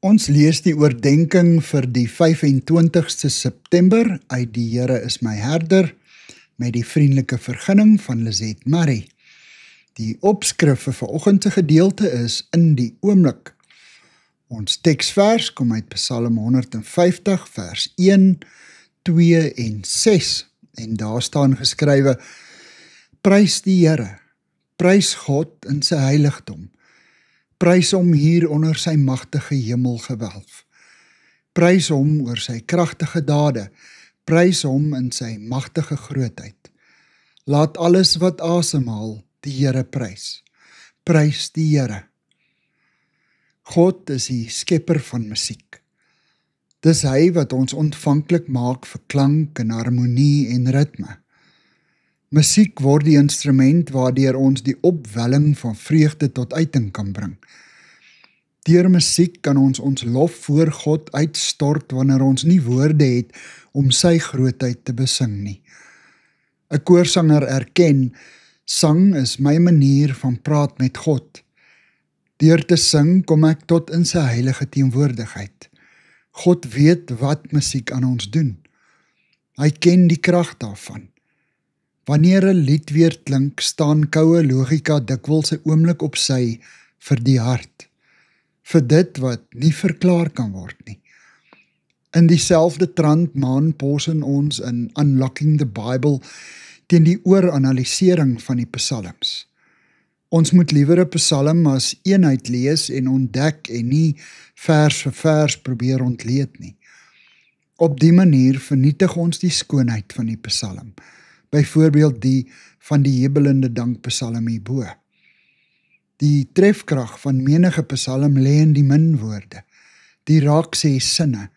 Ons lees die oordenking vir die 25ste September uit Die Here is my herder met die vriendelike vergunning van Lizette Murray. Die opskrif vir vanoggend se gedeelte is in die oomblik. Ons teksvers kom uit Psalm 150 vers 1, 2 en 6 en daar staan geskrywe: Prys die Here, prys God in sy heiligdom. Prys hom hier onder sy magtige hemelgewelf. Prys hom oor sy kragtige dade, prys hom in sy magtige grootheid. Laat alles wat asemhaal die Here prys. Prys die Here. God is die skepper van musiek. Dis hy wat ons ontvanklik maak vir klank en harmonie en ritme. Musiek word die instrument waardeur ons die opwelling van vreugde tot uiting kan bring. Deur musiek kan ons lof voor God uitstort wanneer ons nie woorde het om sy grootheid te besing nie. 'n Koorsanger erken, sang is my manier van praat met God. Deur te sing kom ek tot in sy heilige teenwoordigheid. God weet wat musiek aan ons doen. Hy ken die krag daarvan. Wanneer 'n lied weer klink, staan koue logika dikwels 'n oomblik op sy vir die hart, vir dit wat nie verklaar kan word nie. In dieselfde trant maan Paulsen ons in Unlocking the Bible teen die ooranalysering van die psalms. Ons moet liewer 'n psalm as eenheid lees en ontdek en nie vers vir vers probeer ontleed nie. Op die manier vernietig ons die skoonheid van die psalm. Byvoorbeeld die van die jubelende dankpsalm hierbo. Die trefkrag van menige psalm lê in die minwoorde, die raaksê sinne,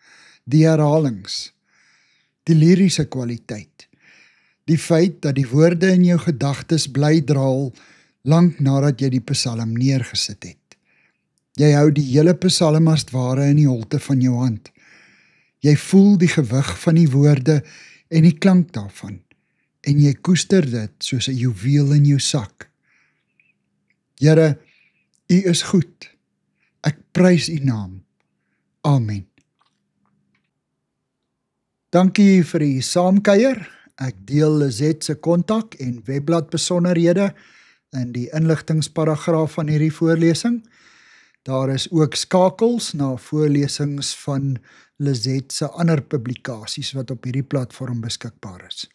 die herhalings, die liriese kwaliteit, die feit dat die woorde in jou gedagtes bly draal lank nadat jy die psalm neergesit het. Jy hou die hele psalm as ware in die holte van jou hand. Jy voel die gewig van die woorde en die klank daarvan. En jy koester dit soos 'n juweel in jou sak. Here, U is goed. Ek prys U naam. Amen. Dankie vir die saamkuier. Ek deel Lizette se kontak en webblad besonderhede in die inligtingsparagraaf van hierdie voorlesing. Daar is ook skakels na voorlesings van Lizette se ander publikasies wat op hierdie platform beskikbaar is.